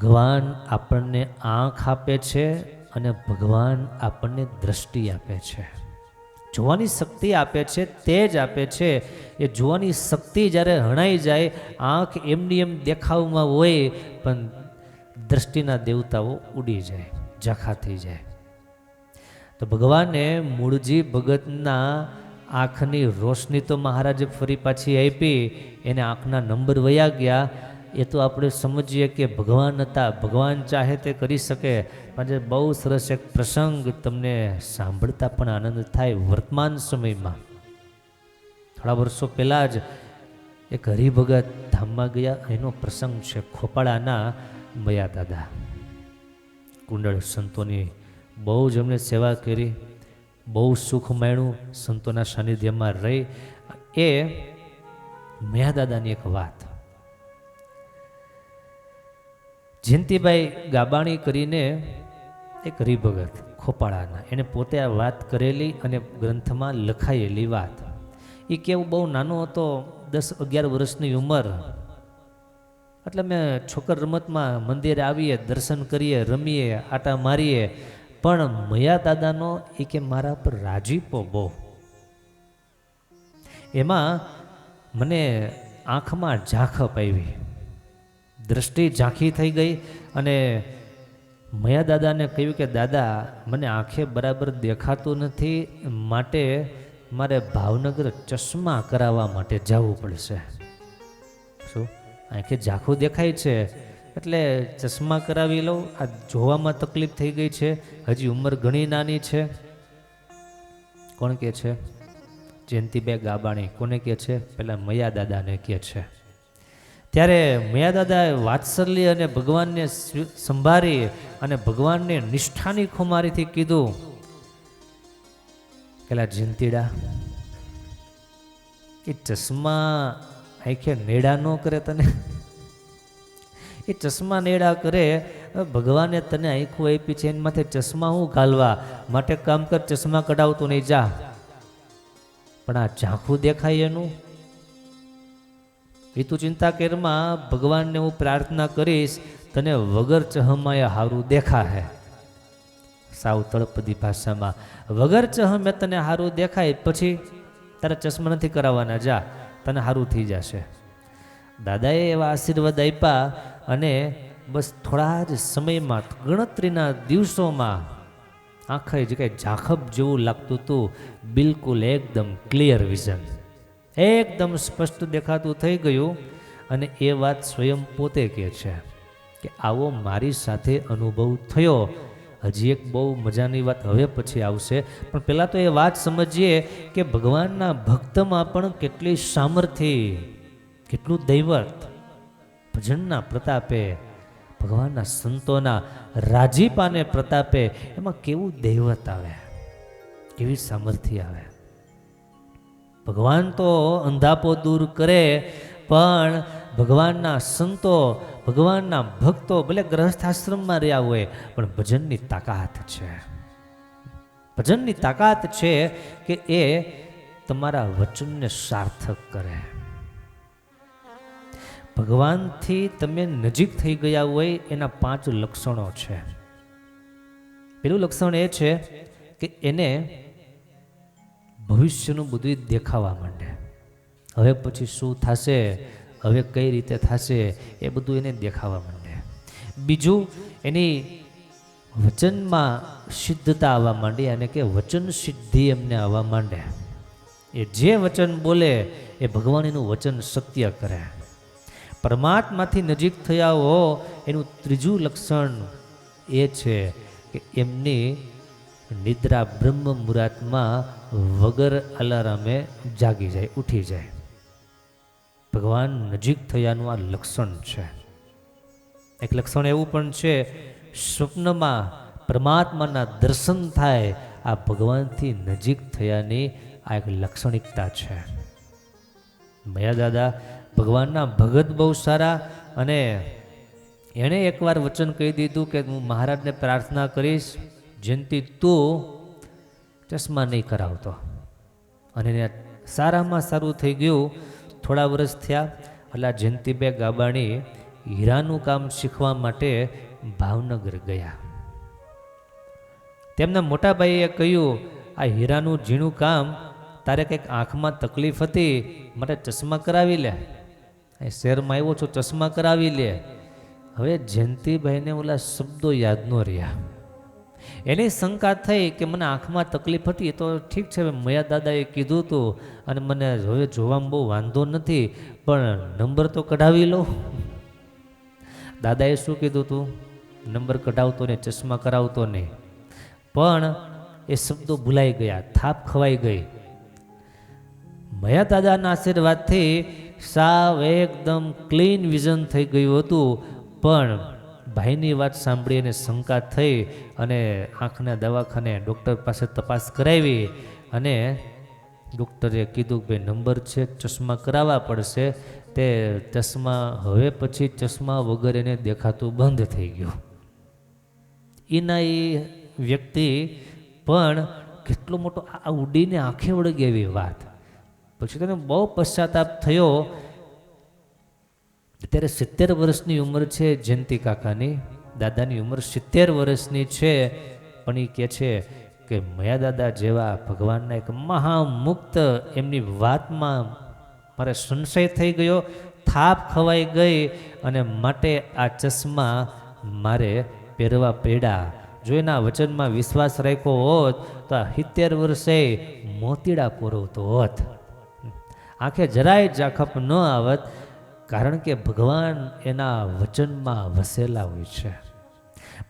ભગવાન આપણને આંખ આપે છે અને ભગવાન આપણને દ્રષ્ટિ આપે છે, જોવાની શક્તિ આપે છે, તેજ આપે છે. એ જોવાની શક્તિ જ્યારે હણાઈ જાય, આંખ એમની એમ દેખાવમાં હોય પણ દ્રષ્ટિના દેવતાઓ ઉડી જાય, ઝાંખા થઈ જાય. તો ભગવાને મૂળજી ભગતના આંખની રોશની તો મહારાજે ફરી પાછી આપી, એને આંખના નંબર વયા ગયા. એ તો આપણે સમજીએ કે ભગવાન હતા, ભગવાન ચાહે તે કરી શકે. આજે બહુ સરસ એક પ્રસંગ તમને સાંભળતા પણ આનંદ થાય. વર્તમાન સમયમાં થોડા વર્ષો પહેલાં જ એક હરિભગત ધામમાં ગયા, એનો પ્રસંગ છે. ખોપાળાના મયા દાદા કુંડળ સંતોની બહુ જ એમણે સેવા કરી, બહુ સુખ માણ્યું, સંતોના સાનિધ્યમાં રહી. એ મયા દાદાની એક વાત, જયંતિભાઈ ગાબાણી કરીને એક હરિભગત ખોપાળાના, એને પોતે આ વાત કરેલી અને ગ્રંથમાં લખાયેલી વાત. એ કેવું બહુ નાનો હતો, 10-11 વર્ષની ઉંમર. એટલે મેં છોકર રમતમાં મંદિરે આવીએ, દર્શન કરીએ, રમીએ, આટા મારીએ, પણ મયા દાદાનો એ કે મારા પર રાજીપો બહુ. એમાં મને આંખમાં ઝાંખપ આવી, દ્રષ્ટિ ઝાંખી થઈ ગઈ. અને મયા દાદાને કહ્યું કે દાદા, મને આંખે બરાબર દેખાતું નથી, માટે મારે ભાવનગર ચશ્મા કરાવવા માટે જવું પડશે. શું આંખે ઝાંખું દેખાય છે એટલે ચશ્મા કરાવી લઉં, આ જોવામાં તકલીફ થઈ ગઈ છે, હજી ઉંમર ઘણી નાની છે. કોણ કે છે? જયંતિભાઈ ગાબાણી. કોને કે છે? પેલા મયા દાદાને કે છે. ત્યારે મયા દાદાએ વાત્સલ્ય અને ભગવાનને સંભાળી અને ભગવાનને નિષ્ઠાની ખુમારીથી કીધું, પેલા જયંતીડા, એ ચશ્મા આંખે નેડા ન કરે તને? એ ચશ્મા નેડા કરે, ભગવાને તને આંખો આપી છે, એની માથે ચશ્મા હું ઘાલવા? માટે કામ કર, ચશ્મા કઢાવતો નહીં જા. પણ આ ઝાંખું દેખાય એનું એ તું ચિંતા કરમાં, ભગવાનને હું પ્રાર્થના કરીશ, તને વગર ચહમાએ હારું દેખાય. સાવ તળપદી ભાષામાં, વગર ચહમે તને હારું દેખાય, પછી તારા ચશ્મા નથી કરાવવાના, જા, તને હારું થઈ જશે. દાદાએ એવા આશીર્વાદ આપ્યા અને બસ થોડા જ સમયમાં, ગણતરીના દિવસોમાં આંખે જે કાંઈ ઝાંખપ જેવું લાગતું હતું, બિલકુલ એકદમ ક્લિયર વિઝન, એકદમ સ્પષ્ટ દેખાતું થઈ ગયું. અને એ વાત સ્વયં પોતે કહે છે કે આવો મારી સાથે અનુભવ થયો. હજી એક બહુ મજાની વાત હવે પછી આવશે, પણ પહેલાં તો એ વાત સમજીએ કે ભગવાનના ભક્તમાં પણ કેટલી સામર્થ્ય, કેટલું દૈવત, ભજનના પ્રતાપે, ભગવાનના સંતોના રાજીપાને પ્રતાપે એમાં કેવું દૈવત આવે, કેવી સામર્થ્ય આવે. ભગવાન તો અંધાપો દૂર કરે, પણ ભગવાનના સંતો, ભગવાનના ભક્તો ભલે ગ્રહસ્થાશ્રમમાં રહ્યા હોય, પણ ભજનની તાકાત છે. ભજનની તાકાત છે કે એ તમારા વચનને સાર્થક કરે. ભગવાનથી તમે નજીક થઈ ગયા હોય એના 5 લક્ષણો છે. પેલું લક્ષણ એ છે કે એને ભવિષ્યનું બધું દેખાવા માંડે. હવે પછી શું થશે, હવે કઈ રીતે થશે, એ બધું એને દેખાવા માંડે. બીજું, એની વચનમાં સિદ્ધતા આવવા માંડી, અને કે વચન સિદ્ધિ એમને આવવા માંડે. એ જે વચન બોલે એ ભગવાન એનું વચન સત્ય કરે. પરમાત્માથી નજીક થયા હો એનું ત્રીજું લક્ષણ એ છે કે એમની નિદ્રા બ્રહ્મ મુહૂર્તમાં વગર અલારામે જાગી જાય, ઉઠી જાય. ભગવાન નજીક થયાનું આ લક્ષણ છે. એક લક્ષણ એવું પણ છે, સ્વપ્નમાં પરમાત્માના દર્શન થાય, આ ભગવાનથી નજીક થયાની આ એક લાક્ષણિકતા છે. મયા દાદા ભગવાનના ભગત બહુ સારા, અને એણે એકવાર વચન કહી દીધું કે હું મહારાજને પ્રાર્થના કરીશ, જયંતી તું ચશ્મા નહીં કરાવતો. અને એને સારામાં સારું થઈ ગયું. થોડા વર્ષ થયા એટલે જયંતિભાઈ ગાબાણી હીરાનું કામ શીખવા માટે ભાવનગર ગયા. તેમના મોટા ભાઈએ કહ્યું, આ હીરાનું ઝીણું કામ, તારે કંઈક આંખમાં તકલીફ હતી માટે ચશ્મા કરાવી લે. અહીં શહેરમાં આવ્યો છો, ચશ્મા કરાવી લે. હવે જયંતિભાઈને ઓલા શબ્દો યાદ ન રહ્યા. એની શંકા થઈ કે મને આંખમાં તકલીફ હતી તો ઠીક છે, હવે મયા દાદાએ કીધું હતું અને મને હવે જોવામાં બહુ વાંધો નથી, પણ નંબર તો કઢાવી લો. દાદાએ શું કીધું હતું? નંબર કઢાવતો ને ચશ્મા કરાવતો નહીં. પણ એ શબ્દો ભૂલાઈ ગયા, થાપ ખવાઈ ગઈ. મયા દાદાના આશીર્વાદથી સાવ એકદમ ક્લીન વિઝન થઈ ગયું હતું. પણ ભાઈની વાત સાંભળી અને શંકા થઈ અને આંખના દવાખાને ડૉક્ટર પાસે તપાસ કરાવી અને ડૉક્ટરે કીધું કે ભાઈ નંબર છે, ચશ્મા કરાવવા પડશે. તે ચશ્મા હવે પછી ચશ્મા વગર એને દેખાતું બંધ થઈ ગયું. એના એ વ્યક્તિ પણ કેટલો મોટો આ ઉડીને આંખે વળગી એવી વાત. પછી તેને બહુ પશ્ચાતાપ થયો. અત્યારે 70 વર્ષની ઉંમર છે જયંતિ કાકાની, દાદાની ઉંમર 70 વર્ષની છે. પણ એ કહે છે કે મયા દાદા જેવા ભગવાનના એક મહામુક્ત એમની વાતમાં મારે સંશય થઈ ગયો, થાપ ખવાઈ ગઈ અને માટે આ ચશ્મા મારે પહેરવા પડ્યા. જો એના વચનમાં વિશ્વાસ રાખ્યો હોત તો આ 70 વર્ષે મોતીડા પૂરવતો હોત, આંખે જરાય ઝાખપ ન આવત. કારણ કે ભગવાન એના વચનમાં વસેલા હોય છે.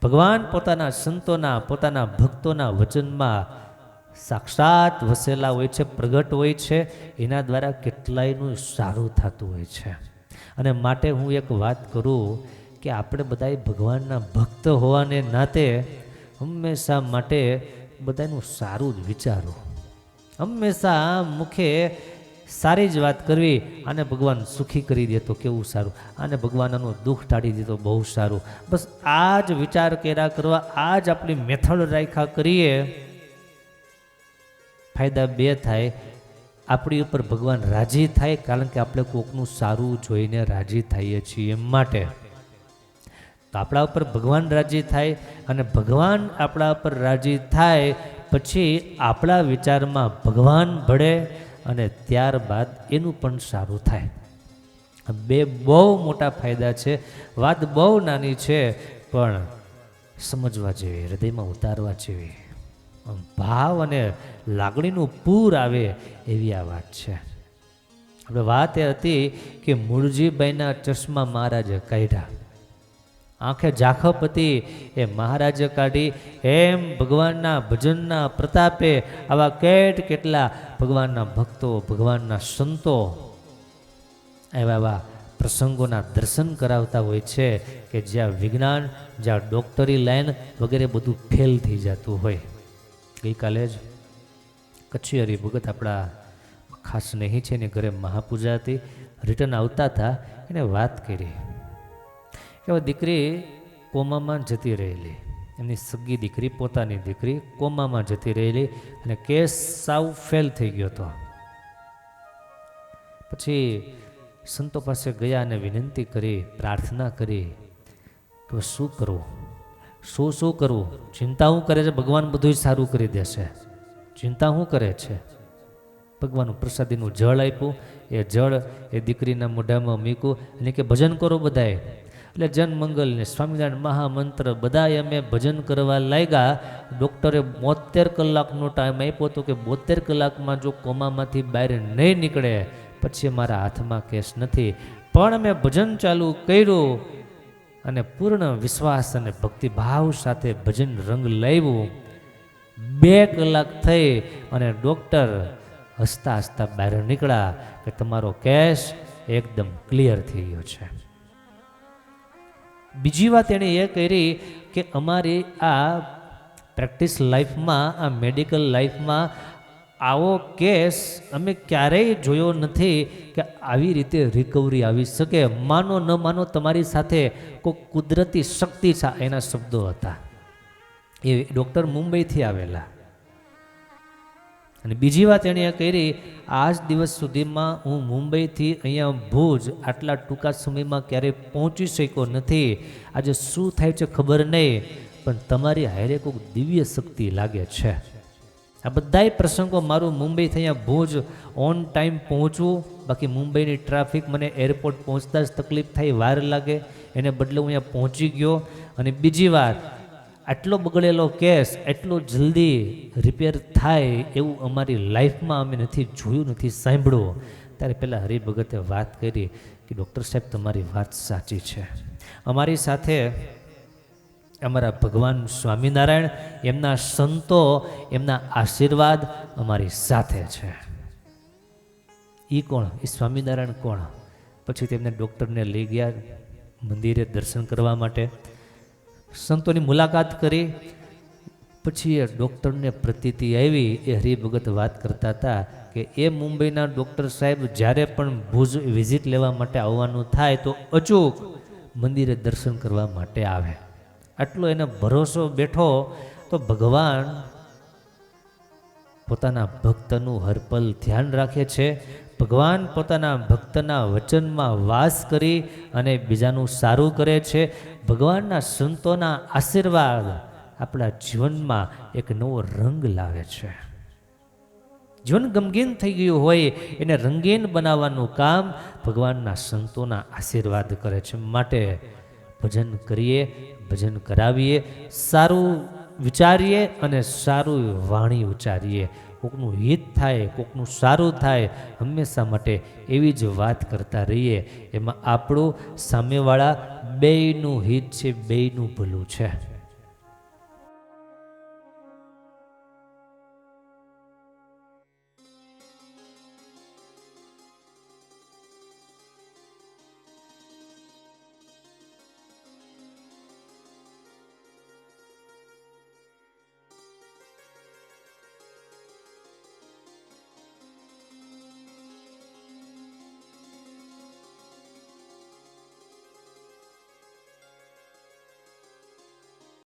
ભગવાન પોતાના સંતોના, પોતાના ભક્તોના વચનમાં સાક્ષાત વસેલા હોય છે, પ્રગટ હોય છે. એના દ્વારા કેટલાયનું સારું થતું હોય છે. અને માટે હું એક વાત કરું કે આપણે બધાએ ભગવાનના ભક્ત હોવાને નાતે હંમેશા માટે બધાનું સારું જ વિચારો, હંમેશા મુખે સારી જ વાત કરવી. આને ભગવાન સુખી કરી દે તો કેવું સારું, આને ભગવાન આનું દુઃખ ટાળી દે તો બહુ સારું. બસ આ જ વિચાર કર્યા કરવા, આ જ આપણી મેથડ રાખ્યા કરીએ. ફાયદા બે થાય. આપણી ઉપર ભગવાન રાજી થાય, કારણ કે આપણે કોકનું સારું જોઈને રાજી થઈએ છીએ. એમ માટે તો આપણા ઉપર ભગવાન રાજી થાય, અને ભગવાન આપણા ઉપર રાજી થાય પછી આપણા વિચારમાં ભગવાન ભળે અને ત્યારબાદ એનું પણ સારું થાય. બે બહુ મોટા ફાયદા છે. વાત બહુ નાની છે પણ સમજવા જેવી, હૃદયમાં ઉતારવા જેવી, ભાવ અને લાગણીનું પૂર આવે એવી આ વાત છે. આપણે વાત એ હતી કે મૂળજીભાઈના ચશ્મા મહારાજે કાઢ્યા, આંખે ઝાખપ હતી એ મહારાજે કાઢી. એમ ભગવાનના ભજનના પ્રતાપે આવા કેટલા ભગવાનના ભક્તો, ભગવાનના સંતો એવા પ્રસંગોના દર્શન કરાવતા હોય છે કે જ્યાં વિજ્ઞાન, જ્યાં ડૉક્ટરી લાઈન વગેરે બધું ફેલ થઈ જતું હોય. ગઈકાલે જ કચ્છી હરિભગત આપણા ખાસ નહીં છે, એની ઘરે મહાપૂજા હતી. રિટર્ન આવતા હતા, એને વાત કરી કે દીકરી કોમામાં જતી રહેલી, એમની સગી દીકરી, પોતાની દીકરી કોમામાં જતી રહેલી અને કેસ સાવ ફેલ થઈ ગયો હતો. પછી સંતો પાસે ગયા અને વિનંતી કરી, પ્રાર્થના કરી કે શું કરવું, શું કરવું. ચિંતા શું કરે છે? ભગવાન બધું સારું કરી દેશે. ચિંતા શું કરે છે? ભગવાનનું પ્રસાદીનું જળ આપ્યું, એ જળ એ દીકરીના મોઢામાં મૂક્યું અને કે ભજન કરો બધાએ. એટલે જન મંગલ ને સ્વામિનારાયણ મહામંત્ર બધાએ અમે ભજન કરવા લાગ્યા. ડૉક્ટરે 72 કલાકનો ટાઈમ આપ્યો હતો કે 72 કલાકમાં જો કોમામાંથી બહાર નહીં નીકળે પછી મારા હાથમાં કેસ નથી. પણ અમે ભજન ચાલુ કર્યું અને પૂર્ણ વિશ્વાસ અને ભક્તિભાવ સાથે ભજન રંગ લાવ્યું. 2 કલાક થઈ અને ડૉક્ટર હસતા હસતા બહાર નીકળ્યા કે તમારો કેસ એકદમ ક્લિયર થઈ ગયો છે. બીજી વાત એણે એ કરી કે અમારી આ પ્રેક્ટિસ લાઈફમાં, આ મેડિકલ લાઈફમાં આવો કેસ અમે ક્યારેય જોયો નથી કે આવી રીતે રિકવરી આવી શકે. માનો ન માનો તમારી સાથે કોઈ કુદરતી શક્તિ છે, એના શબ્દો હતા. એ ડૉક્ટર મુંબઈથી આવેલા. અને બીજી વાત એણે કરી, આજ દિવસ સુધીમાં હું મુંબઈથી અહીંયા ભુજ આટલા ટૂંકા સમયમાં ક્યારેય પહોંચી શક્યો નથી. આજે શું થાય છે ખબર નહીં, પણ તમારી હારે કોઈક દિવ્ય શક્તિ લાગે છે. આ બધાય પ્રસંગો મારું મુંબઈથી અહીંયા ભુજ ઓન ટાઈમ પહોંચવું, બાકી મુંબઈની ટ્રાફિક મને એરપોર્ટ પહોંચતા જ તકલીફ થાય, વાર લાગે, એને બદલે હું અહીંયા પહોંચી ગયો. અને બીજી વાત, આટલો બગડેલો કેસ એટલો જલ્દી રિપેર થાય એવું અમારી લાઈફમાં અમે નથી જોયું, નથી સાંભળ્યું. ત્યારે પહેલાં હરિભગતે વાત કરી કે ડૉક્ટર સાહેબ તમારી વાત સાચી છે. અમારી સાથે અમારા ભગવાન સ્વામિનારાયણ, એમના સંતો, એમના આશીર્વાદ અમારી સાથે છે. એ કોણ? એ સ્વામિનારાયણ કોણ? પછી તેમને ડૉક્ટરને લઈ ગયા મંદિરે દર્શન કરવા માટે, સંતોની મુલાકાત કરી. પછી એ ડૉક્ટરને પ્રતીતિ આવી. એ હરિભગત વાત કરતા હતા કે એ મુંબઈના ડૉક્ટર સાહેબ જ્યારે પણ ભુજ વિઝિટ લેવા માટે આવવાનું થાય તો અચૂક મંદિરે દર્શન કરવા માટે આવે. આટલો એને ભરોસો બેઠો તો ભગવાન પોતાના ભક્તનું હરપલ ધ્યાન રાખે છે. ભગવાન પોતાના ભક્તના વચનમાં વાસ કરી અને બીજાનું સારું કરે છે. ભગવાનના સંતોના આશીર્વાદ આપણા જીવનમાં એક નવો રંગ લાવે છે. જીવન ગમગીન થઈ ગયું હોય એને રંગીન બનાવવાનું કામ ભગવાનના સંતોના આશીર્વાદ કરે છે. માટે ભજન કરીએ, ભજન કરાવીએ, સારું વિચારીએ અને સારું વાણી ઉચ્ચારીએ. કોકનું હિત થાય, કોકનું સારું થાય, હંમેશા માટે એવી જ વાત કરતા રહીએ. એમાં આપણું સામેવાળા બેયનું હિત છે, બેયનું ભલું છે.